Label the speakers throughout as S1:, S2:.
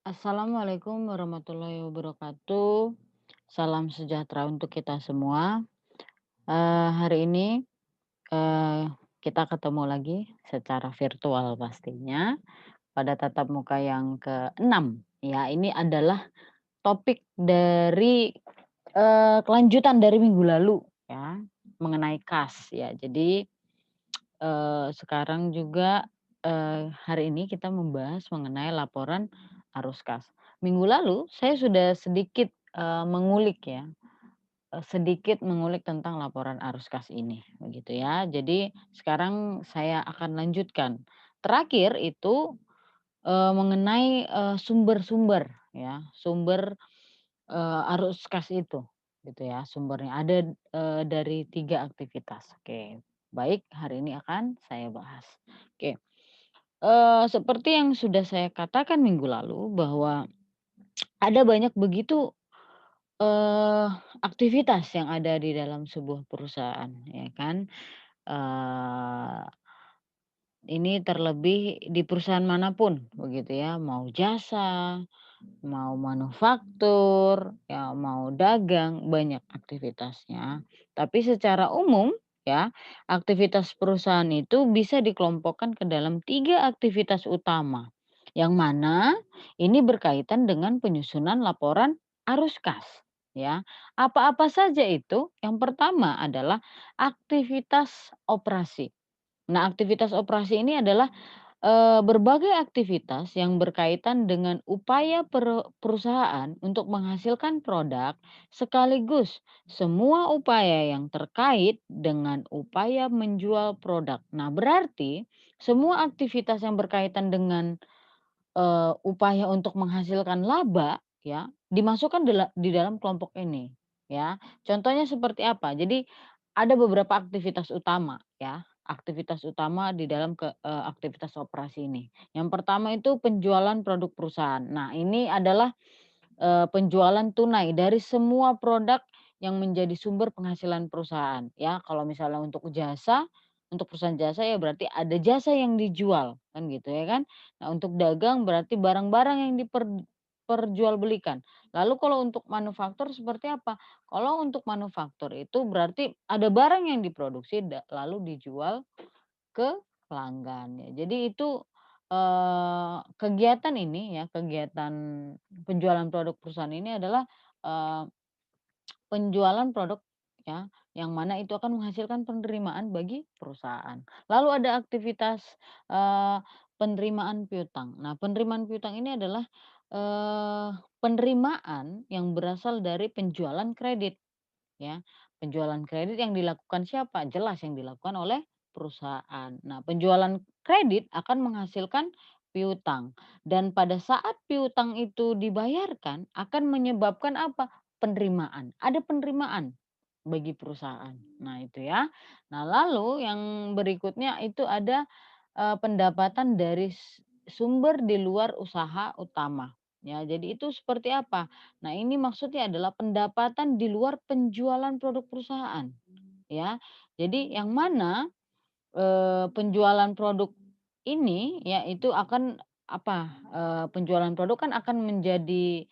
S1: Assalamualaikum warahmatullahi wabarakatuh. Salam sejahtera untuk kita semua. Hari ini, eee, kita ketemu lagi secara virtual pastinya pada tatap muka yang ke-6. Ya, ini adalah topik dari, kelanjutan dari minggu lalu ya, mengenai kas ya. Jadi, sekarang juga, hari ini kita membahas mengenai laporan arus kas. Minggu lalu saya sudah sedikit, mengulik ya, sedikit mengulik tentang laporan arus kas ini, begitu ya. Jadi sekarang saya akan lanjutkan. Terakhir itu, mengenai, sumber-sumber ya, sumber, arus kas itu, gitu ya, sumbernya. Ada, dari 3 aktivitas. Oke, baik, hari ini akan saya bahas. Oke, seperti yang sudah saya katakan minggu lalu bahwa ada banyak begitu, eee, aktivitas yang ada di dalam sebuah perusahaan, ya kan. Eee, ini terlebih di perusahaan manapun begitu ya, mau jasa, mau manufaktur, ya mau dagang, banyak aktivitasnya. Tapi secara umum ya, aktivitas perusahaan itu bisa dikelompokkan ke dalam 3 aktivitas utama. Yang mana ini berkaitan dengan penyusunan laporan arus kas ya. Apa-apa saja itu? Yang pertama adalah aktivitas operasi. Nah, aktivitas operasi ini adalah berbagai aktivitas yang berkaitan dengan upaya perusahaan untuk menghasilkan produk, sekaligus semua upaya yang terkait dengan upaya menjual produk. Nah, berarti semua aktivitas yang berkaitan dengan, upaya untuk menghasilkan laba ya, dimasukkan di dalam kelompok ini, ya. Contohnya seperti apa? Jadi ada beberapa aktivitas utama ya, aktivitas utama di dalam aktivitas operasi ini. Yang pertama itu penjualan produk perusahaan. Nah, ini adalah, penjualan tunai dari semua produk yang menjadi sumber penghasilan perusahaan ya. Kalau misalnya untuk jasa, untuk perusahaan jasa ya berarti ada jasa yang dijual, kan gitu ya kan. Nah, untuk dagang berarti barang-barang yang perjualbelikan. Lalu kalau untuk manufaktur seperti apa? Kalau untuk manufaktur itu berarti ada barang yang diproduksi lalu dijual ke pelanggan ya. Jadi itu, kegiatan ini ya, kegiatan penjualan produk perusahaan ini adalah, eee, penjualan produk ya, yang mana itu akan menghasilkan penerimaan bagi perusahaan. Lalu ada aktivitas, eee, penerimaan piutang. Nah, penerimaan piutang ini adalah, eee, penerimaan yang berasal dari penjualan kredit. Ya, penjualan kredit yang dilakukan siapa? Jelas yang dilakukan oleh perusahaan. Nah, penjualan kredit akan menghasilkan piutang dan pada saat piutang itu dibayarkan akan menyebabkan apa? Penerimaan. Ada penerimaan bagi perusahaan. Nah, itu ya. Nah, lalu yang berikutnya itu ada pendapatan dari sumber di luar usaha utama. Ya, jadi itu seperti apa? Nah, ini maksudnya adalah pendapatan di luar penjualan produk perusahaan, ya. Jadi yang mana, penjualan produk ini ya itu akan apa, penjualan produk kan akan menjadi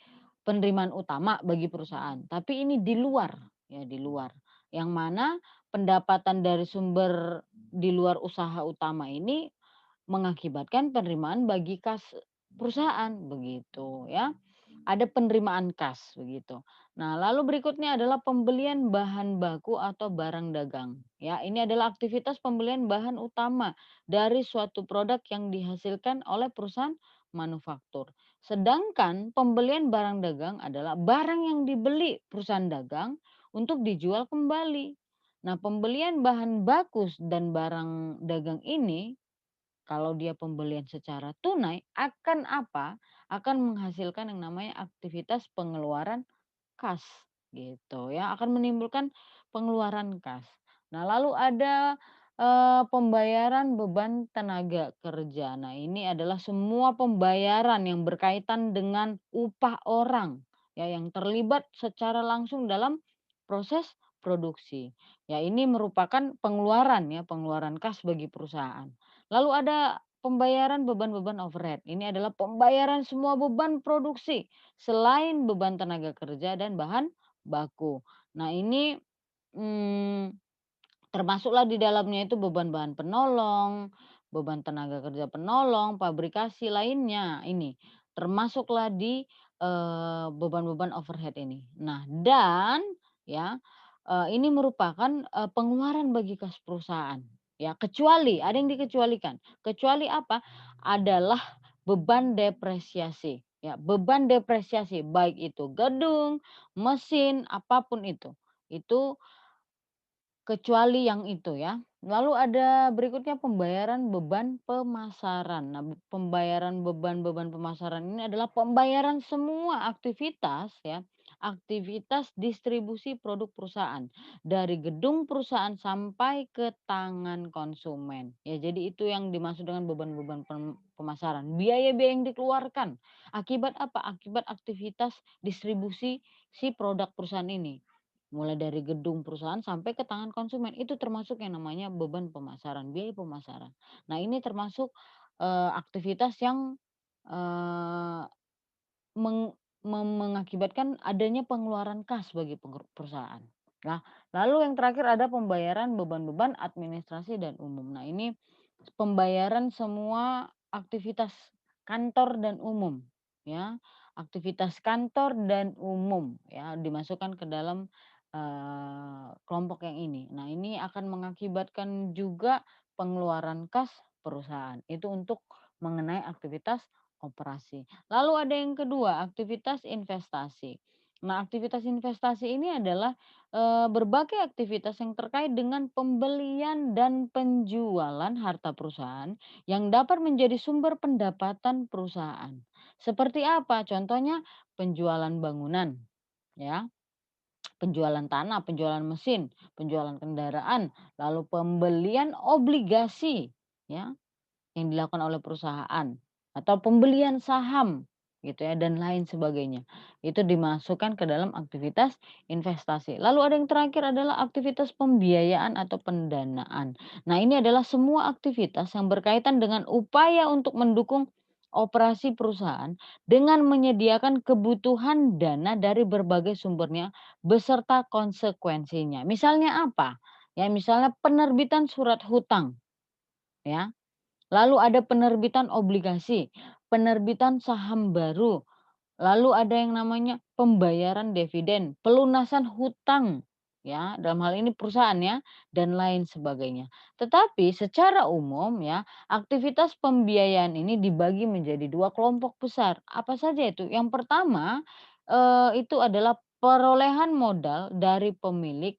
S1: penerimaan utama bagi perusahaan, tapi ini di luar, ya di luar. Yang mana pendapatan dari sumber di luar usaha utama ini mengakibatkan penerimaan bagi kas perusahaan, begitu ya. Ada penerimaan kas, begitu. Nah, lalu berikutnya adalah pembelian bahan baku atau barang dagang. Ya, ini adalah aktivitas pembelian bahan utama dari suatu produk yang dihasilkan oleh perusahaan manufaktur. Sedangkan pembelian barang dagang adalah barang yang dibeli perusahaan dagang untuk dijual kembali. Nah, pembelian bahan baku dan barang dagang ini kalau dia pembelian secara tunai akan apa, akan menghasilkan yang namanya aktivitas pengeluaran kas, gitu ya, akan menimbulkan pengeluaran kas. Nah, lalu ada, pembayaran beban tenaga kerja. Nah, ini adalah semua pembayaran yang berkaitan dengan upah orang, ya, yang terlibat secara langsung dalam proses produksi. Ya, ini merupakan pengeluaran ya, pengeluaran kas bagi perusahaan. Lalu ada pembayaran beban-beban overhead. Ini adalah pembayaran semua beban produksi selain beban tenaga kerja dan bahan baku. Nah ini, mmm termasuklah di dalamnya itu beban bahan penolong, beban tenaga kerja penolong, pabrikasi lainnya ini, termasuklah di, beban-beban overhead ini. Nah dan ya, ini merupakan, pengeluaran bagi kas perusahaan, ya kecuali ada yang dikecualikan. Kecuali apa? Adalah beban depresiasi, ya beban depresiasi baik itu gedung, mesin, apapun itu. Itu kecuali yang itu ya. Lalu ada berikutnya pembayaran beban pemasaran. Nah, pembayaran beban-beban pemasaran ini adalah pembayaran semua aktivitas ya, aktivitas distribusi produk perusahaan dari gedung perusahaan sampai ke tangan konsumen. Ya, jadi itu yang dimaksud dengan beban-beban pemasaran. Biaya-biaya yang dikeluarkan akibat apa? Akibat aktivitas distribusi si produk perusahaan ini. Mulai dari gedung perusahaan sampai ke tangan konsumen, itu termasuk yang namanya beban pemasaran, biaya pemasaran. Nah ini termasuk, aktivitas yang, eee, mengakibatkan adanya pengeluaran kas bagi perusahaan. Nah, lalu yang terakhir ada pembayaran beban-beban administrasi dan umum. Nah ini pembayaran semua aktivitas kantor dan umum, ya. Aktivitas kantor dan umum, ya, dimasukkan ke dalam, kelompok yang ini. Nah, ini akan mengakibatkan juga pengeluaran kas perusahaan. Itu untuk mengenai aktivitas operasi. Lalu ada yang kedua, aktivitas investasi. Nah, aktivitas investasi ini adalah berbagai aktivitas yang terkait dengan pembelian dan penjualan harta perusahaan yang dapat menjadi sumber pendapatan perusahaan. Seperti apa? Contohnya penjualan bangunan, ya, penjualan tanah, penjualan mesin, penjualan kendaraan, lalu pembelian obligasi, ya, yang dilakukan oleh perusahaan atau pembelian saham gitu ya dan lain sebagainya. Itu dimasukkan ke dalam aktivitas investasi. Lalu ada yang terakhir adalah aktivitas pembiayaan atau pendanaan. Nah, ini adalah semua aktivitas yang berkaitan dengan upaya untuk mendukung operasi perusahaan dengan menyediakan kebutuhan dana dari berbagai sumbernya beserta konsekuensinya. Misalnya apa? Ya, misalnya penerbitan surat hutang, ya. Lalu ada penerbitan obligasi, penerbitan saham baru, lalu ada yang namanya pembayaran dividen, pelunasan hutang, ya, dalam hal ini perusahaan ya, dan lain sebagainya. Tetapi secara umum ya, aktivitas pembiayaan ini dibagi menjadi 2 kelompok besar. Apa saja itu? Yang pertama, itu adalah perolehan modal dari pemilik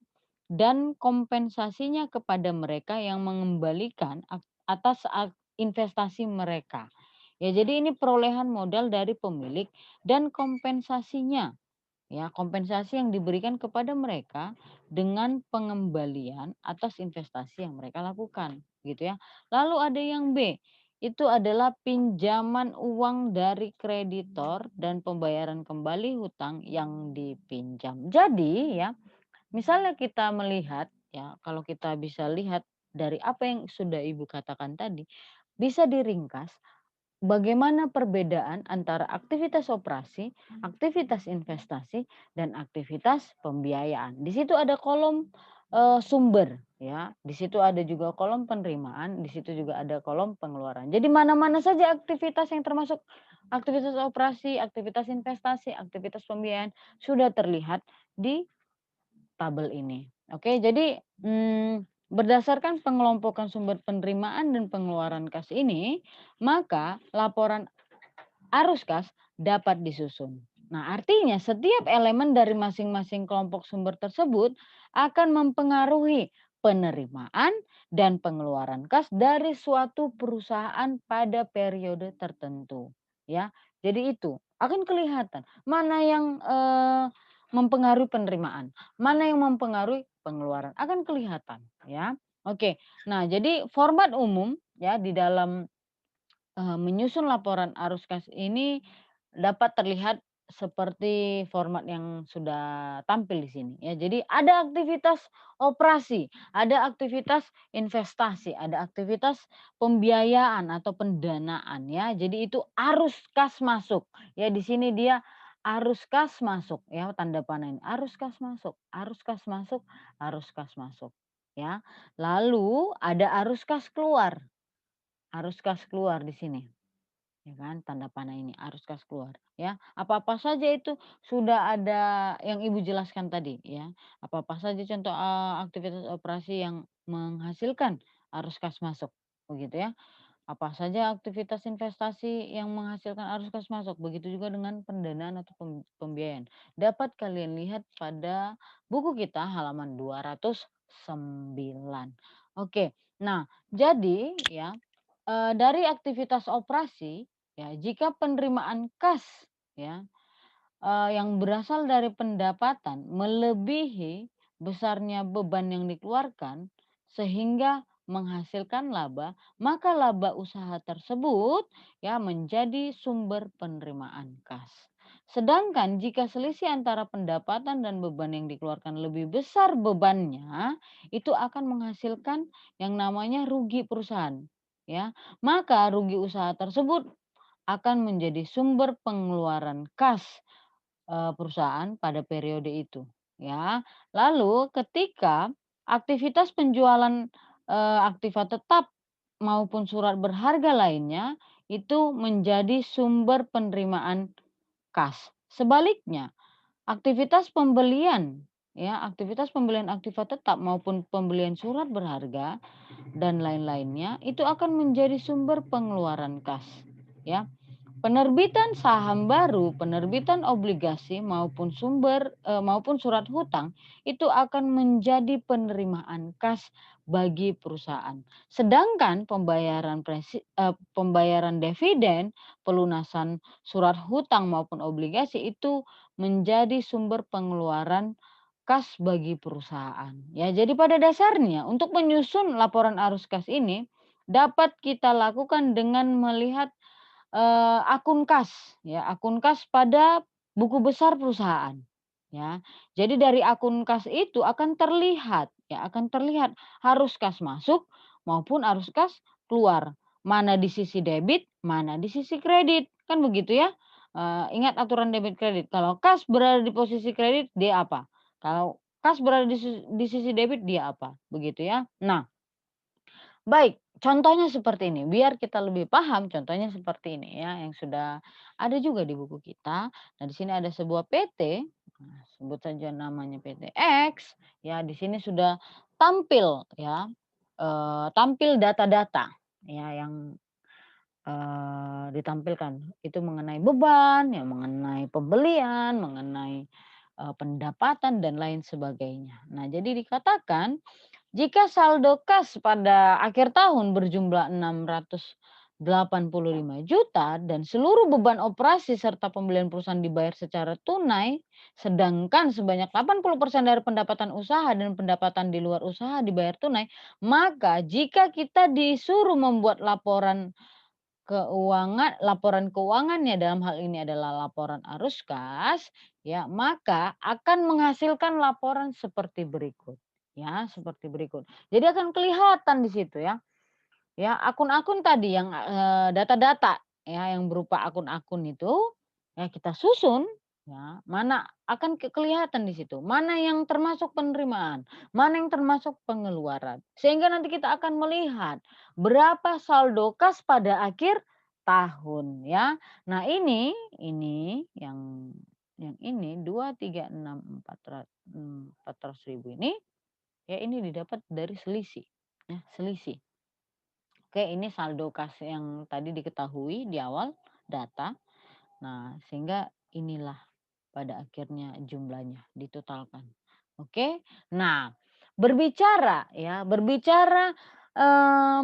S1: dan kompensasinya kepada mereka yang mengembalikan atas investasi mereka. Ya, jadi ini perolehan modal dari pemilik dan kompensasinya. Ya, kompensasi yang diberikan kepada mereka dengan pengembalian atas investasi yang mereka lakukan, gitu ya. Lalu ada yang B, itu adalah pinjaman uang dari kreditor dan pembayaran kembali hutang yang dipinjam. Jadi ya, misalnya kita melihat ya, kalau kita bisa lihat dari apa yang sudah Ibu katakan tadi, bisa diringkas bagaimana perbedaan antara aktivitas operasi, aktivitas investasi, dan aktivitas pembiayaan. Di situ ada kolom sumber, ya. Di situ ada juga kolom penerimaan, di situ juga ada kolom pengeluaran. Jadi mana-mana saja aktivitas yang termasuk aktivitas operasi, aktivitas investasi, aktivitas pembiayaan sudah terlihat di tabel ini. Oke, jadi berdasarkan pengelompokan sumber penerimaan dan pengeluaran kas ini, maka laporan arus kas dapat disusun. Nah, artinya setiap elemen dari masing-masing kelompok sumber tersebut akan mempengaruhi penerimaan dan pengeluaran kas dari suatu perusahaan pada periode tertentu. Ya, jadi itu akan kelihatan mana yang mempengaruhi penerimaan, mana yang mempengaruhi pengeluaran akan kelihatan. Ya, oke. Nah, jadi format umum ya di dalam menyusun laporan arus kas ini dapat terlihat seperti format yang sudah tampil di sini ya. Jadi ada aktivitas operasi, ada aktivitas investasi, ada aktivitas pembiayaan atau pendanaan ya. Jadi itu arus kas masuk. Ya di sini dia arus kas masuk ya, tanda panah ini. Arus kas masuk, arus kas masuk, arus kas masuk ya. Lalu ada arus kas keluar. Arus kas keluar di sini. Ya kan, tanda panah ini arus kas keluar ya. Apa-apa saja itu sudah ada yang Ibu jelaskan tadi ya. Apa-apa saja contoh, aktivitas operasi yang menghasilkan arus kas masuk, begitu ya. Apa saja aktivitas investasi yang menghasilkan arus kas masuk, begitu juga dengan pendanaan atau pembiayaan. Dapat kalian lihat pada buku kita halaman 209. Oke, nah jadi ya, dari aktivitas operasi ya, jika penerimaan kas ya, yang berasal dari pendapatan melebihi besarnya beban yang dikeluarkan sehingga menghasilkan laba, maka laba usaha tersebut ya menjadi sumber penerimaan kas. Sedangkan jika selisih antara pendapatan dan beban yang dikeluarkan lebih besar bebannya, itu akan menghasilkan yang namanya rugi perusahaan. Ya, maka rugi usaha tersebut akan menjadi sumber pengeluaran kas perusahaan pada periode itu, ya. Lalu ketika aktivitas penjualan, aktiva tetap maupun surat berharga lainnya itu menjadi sumber penerimaan kas. Sebaliknya, aktivitas pembelian, ya, aktivitas pembelian aktiva tetap maupun pembelian surat berharga dan lain-lainnya itu akan menjadi sumber pengeluaran kas, ya. Penerbitan saham baru, penerbitan obligasi maupun surat hutang itu akan menjadi penerimaan kas bagi perusahaan. Sedangkan pembayaran dividen, pelunasan surat hutang maupun obligasi itu menjadi sumber pengeluaran kas bagi perusahaan. Ya, jadi pada dasarnya untuk menyusun laporan arus kas ini dapat kita lakukan dengan melihat akun kas, ya, akun kas pada buku besar perusahaan, ya. Jadi dari akun kas itu akan terlihat, ya, akan terlihat arus kas masuk maupun arus kas keluar. Mana di sisi debit, mana di sisi kredit, kan begitu ya. Ingat aturan debit kredit, kalau kas berada di posisi kredit dia apa, kalau kas berada di sisi debit dia apa, begitu ya. Nah, baik, contohnya seperti ini, biar kita lebih paham contohnya seperti ini ya, yang sudah ada juga di buku kita. Nah, di sini ada sebuah PT, nah, sebut saja namanya PT X, ya di sini sudah tampil ya, tampil data-data ya yang, ditampilkan. Itu mengenai beban, ya mengenai pembelian, mengenai, pendapatan dan lain sebagainya. Nah, jadi dikatakan jika saldo kas pada akhir tahun berjumlah 685 juta dan seluruh beban operasi serta pembelian perusahaan dibayar secara tunai, sedangkan sebanyak 80% dari pendapatan usaha dan pendapatan di luar usaha dibayar tunai, maka jika kita disuruh membuat laporan keuangannya dalam hal ini adalah laporan arus kas, ya, maka akan menghasilkan laporan seperti berikut. Ya, seperti berikut. Jadi akan kelihatan di situ ya. Ya, akun-akun tadi yang, data-data ya yang berupa akun-akun itu, ya kita susun ya, mana akan kelihatan di situ, mana yang termasuk penerimaan, mana yang termasuk pengeluaran. Sehingga nanti kita akan melihat berapa saldo kas pada akhir tahun ya. Nah ini yang ini 2.364.400.000 ini, ya ini didapat dari selisih, ya selisih. Oke, ini saldo kas yang tadi diketahui di awal data. Nah, sehingga inilah pada akhirnya jumlahnya ditotalkan. Oke. Nah, berbicara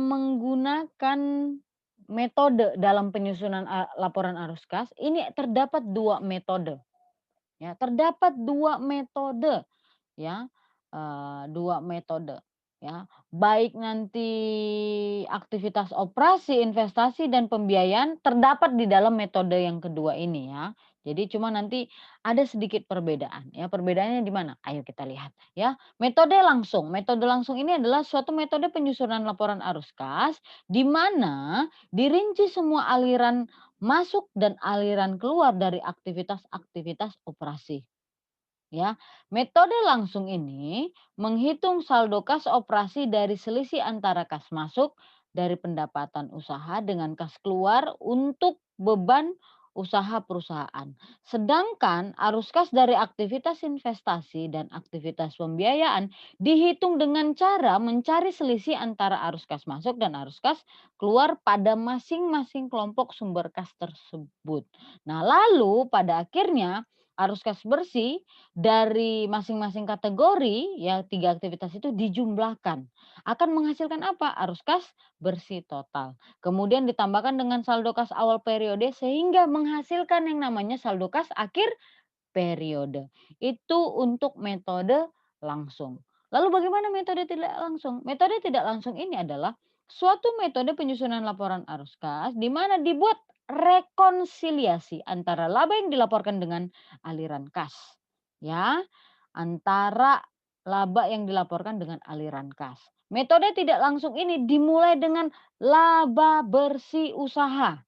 S1: menggunakan metode dalam penyusunan laporan arus kas, ini terdapat 2 metode, ya. Terdapat 2 metode, ya, 2 metode. ya, baik nanti aktivitas operasi, investasi, dan pembiayaan terdapat di dalam metode yang kedua ini ya. Jadi cuma nanti ada sedikit perbedaan ya, perbedaannya di mana? Ayo kita lihat ya. Metode langsung ini adalah suatu metode penyusunan laporan arus kas di mana dirinci semua aliran masuk dan aliran keluar dari aktivitas-aktivitas operasi. Ya, metode langsung ini menghitung saldo kas operasi dari selisih antara kas masuk dari pendapatan usaha dengan kas keluar untuk beban usaha perusahaan. Sedangkan arus kas dari aktivitas investasi dan aktivitas pembiayaan dihitung dengan cara mencari selisih antara arus kas masuk dan arus kas keluar pada masing-masing kelompok sumber kas tersebut. Nah, lalu pada akhirnya arus kas bersih dari masing-masing kategori, ya 3 aktivitas itu dijumlahkan. Akan menghasilkan apa? Arus kas bersih total. Kemudian ditambahkan dengan saldo kas awal periode sehingga menghasilkan yang namanya saldo kas akhir periode. Itu untuk metode langsung. Lalu bagaimana metode tidak langsung? Metode tidak langsung ini adalah suatu metode penyusunan laporan arus kas di mana dibuat rekonsiliasi antara laba yang dilaporkan dengan aliran kas. Ya, antara laba yang dilaporkan dengan aliran kas. Metode tidak langsung ini dimulai dengan laba bersih usaha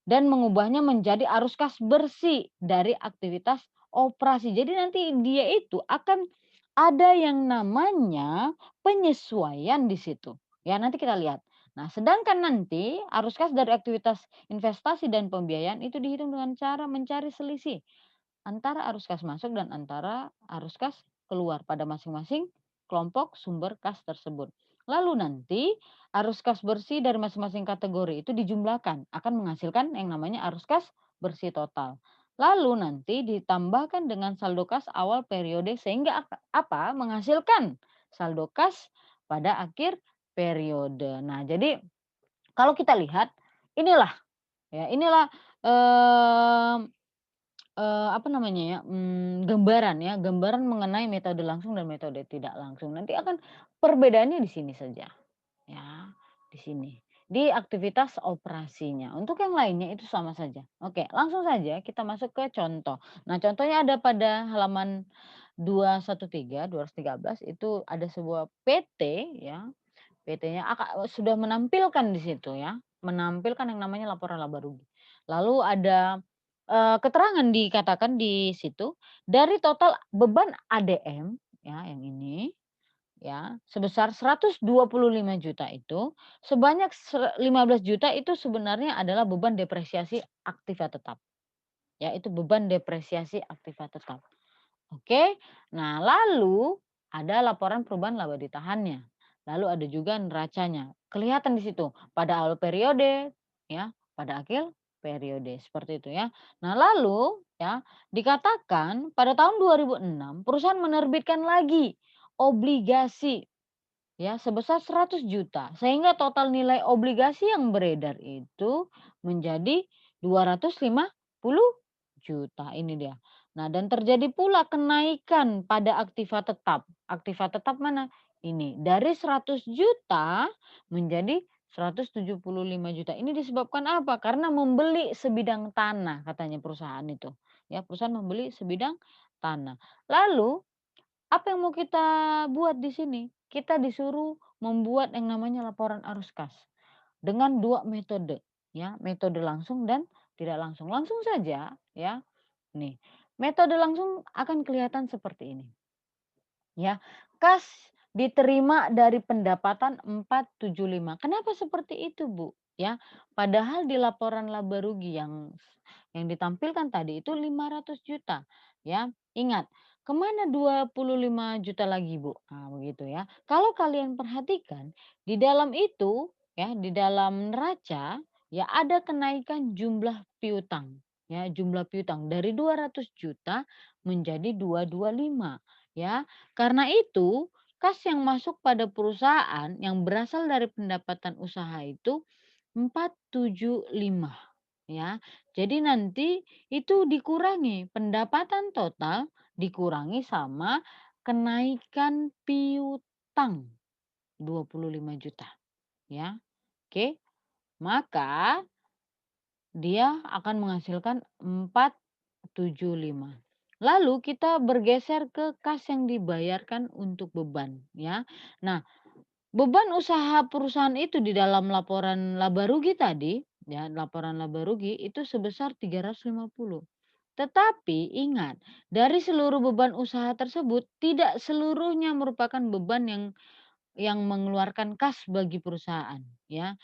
S1: dan mengubahnya menjadi arus kas bersih dari aktivitas operasi. Jadi nanti dia itu akan ada yang namanya penyesuaian di situ. Ya, nanti kita lihat. Nah, sedangkan nanti arus kas dari aktivitas investasi dan pembiayaan itu dihitung dengan cara mencari selisih antara arus kas masuk dan antara arus kas keluar pada masing-masing kelompok sumber kas tersebut. Lalu nanti arus kas bersih dari masing-masing kategori itu dijumlahkan akan menghasilkan yang namanya arus kas bersih total. Lalu nanti ditambahkan dengan saldo kas awal periode sehingga apa? Menghasilkan saldo kas pada akhir periode. Nah, jadi kalau kita lihat inilah ya, inilah eh, apa namanya ya, gambaran ya, gambaran mengenai metode langsung dan metode tidak langsung. Nanti akan perbedaannya di sini saja, ya, di sini. Di aktivitas operasinya. Untuk yang lainnya itu sama saja. Oke, langsung saja kita masuk ke contoh. Nah, contohnya ada pada halaman 213 itu ada sebuah PT ya, PT-nya sudah menampilkan di situ ya, menampilkan yang namanya laporan laba rugi. Lalu ada, keterangan dikatakan di situ, dari total beban ADM ya yang ini, ya sebesar 125 juta itu, sebanyak 15 juta itu sebenarnya adalah beban depresiasi aktiva tetap, ya itu beban depresiasi aktiva tetap. Oke. Nah, lalu ada laporan perubahan laba ditahannya. Lalu ada juga neracanya. Kelihatan di situ pada awal periode ya, pada akhir periode seperti itu ya. Nah, lalu ya dikatakan pada tahun 2006 perusahaan menerbitkan lagi obligasi ya sebesar 100 juta sehingga total nilai obligasi yang beredar itu menjadi 250 juta ini dia. Nah, dan terjadi pula kenaikan pada aktiva tetap. Aktiva tetap mana? Ini dari 100 juta menjadi 175 juta. Ini disebabkan apa? Karena membeli sebidang tanah katanya perusahaan itu. Ya, perusahaan membeli sebidang tanah. Lalu apa yang mau kita buat di sini? Kita disuruh membuat yang namanya laporan arus kas dengan 2 metode, ya, metode langsung dan tidak langsung. Langsung saja, ya. Nih, metode langsung akan kelihatan seperti ini, ya. Kas diterima dari pendapatan 475. Kenapa seperti itu, Bu? Ya, padahal di laporan laba rugi yang ditampilkan tadi itu 500 juta, ya. Ingat, kemana 25 juta lagi, Bu? Nah, begitu ya. Kalau kalian perhatikan, di dalam itu, ya, di dalam neraca, ya ada kenaikan jumlah piutang, ya, jumlah piutang dari 200 juta menjadi 225, ya. Karena itu, kas yang masuk pada perusahaan yang berasal dari pendapatan usaha itu 475 ya. Jadi nanti itu dikurangi pendapatan total dikurangi sama kenaikan piutang 25 juta ya. Oke, maka dia akan menghasilkan 475. Lalu kita bergeser ke kas yang dibayarkan untuk beban ya. Nah, beban usaha perusahaan itu di dalam laporan laba rugi tadi, ya, laporan laba rugi itu sebesar 350. Tetapi ingat, dari seluruh beban usaha tersebut tidak seluruhnya merupakan beban yang mengeluarkan kas bagi perusahaan, ya.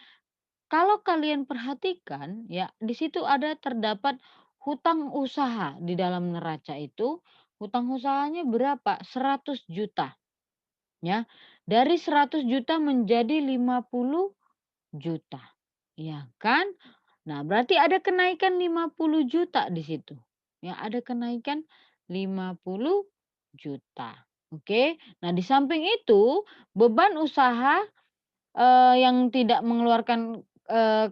S1: Kalau kalian perhatikan, ya, di situ ada terdapat hutang usaha di dalam neraca itu, hutang usahanya berapa? 100 juta. Ya, dari 100 juta menjadi 50 juta, ya kan? Nah, berarti ada kenaikan 50 juta di situ. Ya, ada kenaikan 50 juta. Oke. Nah, di samping itu beban usaha yang tidak mengeluarkan,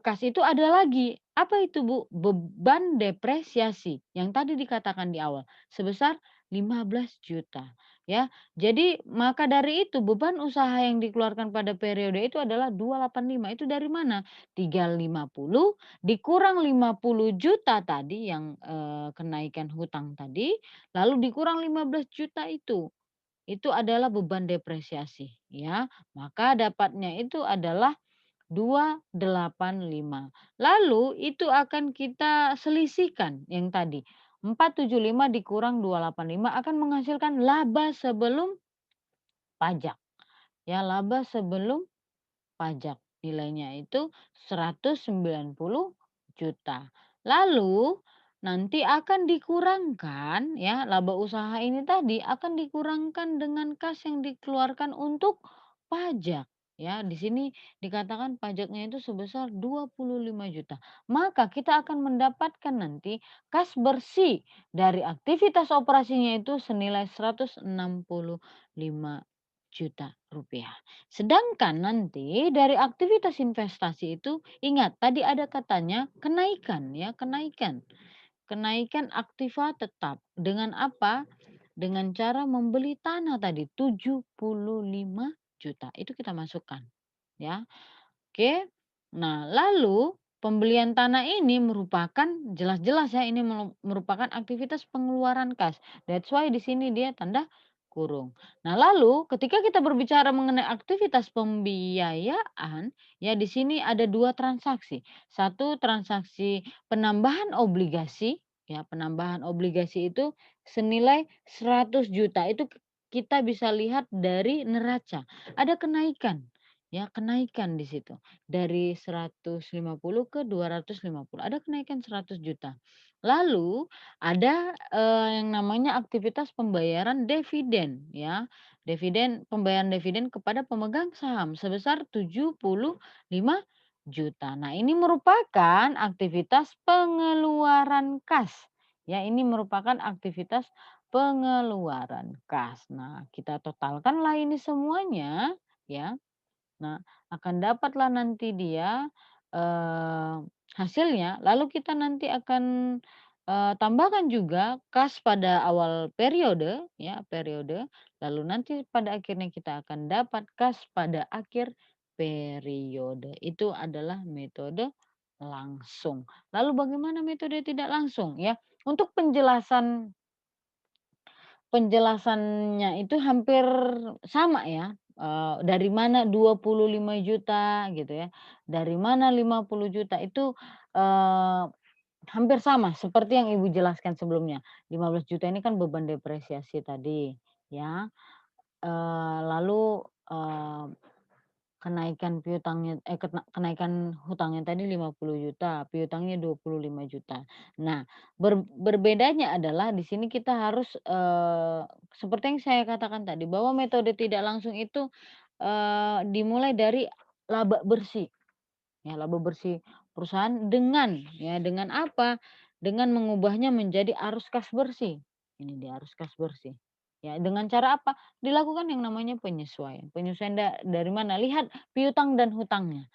S1: kas itu ada lagi. Apa itu, Bu? Beban depresiasi yang tadi dikatakan di awal, sebesar 15 juta ya. Jadi maka dari itu beban usaha yang dikeluarkan pada periode itu adalah 285. Itu dari mana? 350 dikurang 50 juta tadi yang, kenaikan hutang tadi, lalu dikurang 15 juta itu. Itu adalah beban depresiasi ya, maka dapatnya itu adalah 285. Lalu itu akan kita selisihkan yang tadi, 475 dikurang 285 akan menghasilkan laba sebelum pajak, ya laba sebelum pajak. Nilainya itu 190 juta. Lalu nanti akan dikurangkan ya, laba usaha ini tadi akan dikurangkan dengan kas yang dikeluarkan untuk pajak. Ya, di sini dikatakan pajaknya itu sebesar 25 juta. Maka kita akan mendapatkan nanti kas bersih dari aktivitas operasinya itu senilai 165 juta rupiah. Sedangkan nanti dari aktivitas investasi itu ingat tadi ada katanya kenaikan ya, kenaikan. Kenaikan aktiva tetap dengan apa? Dengan cara membeli tanah tadi 75 juta. Itu kita masukkan ya. Oke. Nah, lalu pembelian tanah ini merupakan jelas-jelas ya ini merupakan aktivitas pengeluaran kas. That's why di sini dia tanda kurung. Nah, lalu ketika kita berbicara mengenai aktivitas pembiayaan, ya di sini ada 2 transaksi. Satu transaksi penambahan obligasi, ya penambahan obligasi itu senilai 100 juta. Itu kita bisa lihat dari neraca. Ada kenaikan, ya kenaikan di situ. Dari 150 ke 250 ada kenaikan 100 juta. Lalu ada, yang namanya aktivitas pembayaran dividen ya, pembayaran dividen kepada pemegang saham sebesar 75 juta. Nah, ini merupakan aktivitas pengeluaran kas, ya ini merupakan aktivitas pengeluaran kas. Nah, kita totalkanlah ini semuanya ya. Nah, akan dapatlah nanti dia, eee, hasilnya, lalu kita nanti akan, tambahkan juga kas pada awal periode, ya, periode, lalu nanti pada akhirnya kita akan dapat kas pada akhir periode. Itu adalah metode langsung. Lalu bagaimana metode tidak langsung, ya? Untuk penjelasannya itu hampir sama ya, dari mana 25 juta gitu ya, dari mana 50 juta itu, eee, hampir sama seperti yang Ibu jelaskan sebelumnya. 15 juta ini kan beban depresiasi tadi ya, lalu, kenaikan hutangnya tadi 50 juta, piutangnya 25 juta. Nah, berbedanya adalah di sini kita harus, seperti yang saya katakan tadi bahwa metode tidak langsung itu, dimulai dari laba bersih. Ya, laba bersih perusahaan dengan apa? Dengan mengubahnya menjadi arus kas bersih. Ini dia arus kas bersih. Ya, dengan cara apa? Dilakukan yang namanya penyesuaian. Penyesuaian dari mana? Lihat piutang dan hutangnya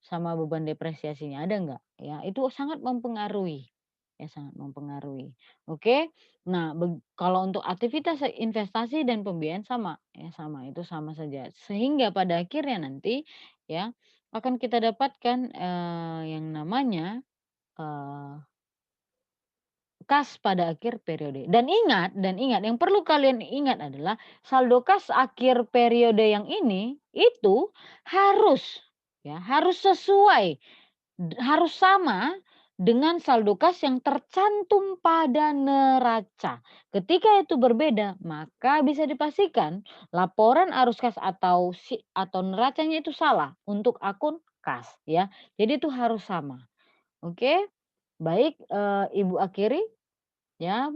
S1: sama beban depresiasinya ada nggak? Ya, itu sangat mempengaruhi. ya sangat mempengaruhi. Oke. Nah, kalau untuk aktivitas investasi dan pembiayaan sama, ya sama, itu sama saja. Sehingga pada akhirnya nanti ya akan kita dapatkan, yang namanya, eee, kas pada akhir periode. Dan ingat yang perlu kalian ingat adalah saldo kas akhir periode yang ini, itu harus harus sesuai, harus sama dengan saldo kas yang tercantum pada neraca. Ketika itu berbeda, maka bisa dipastikan laporan arus kas atau neracanya itu salah untuk akun kas ya. Jadi itu harus sama, oke? Baik, Ibu akhiri ya,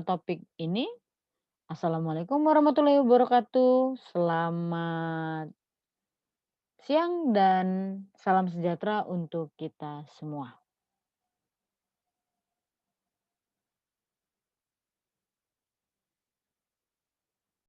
S1: topik ini. Assalamualaikum warahmatullahi wabarakatuh. Selamat siang dan salam sejahtera untuk kita semua.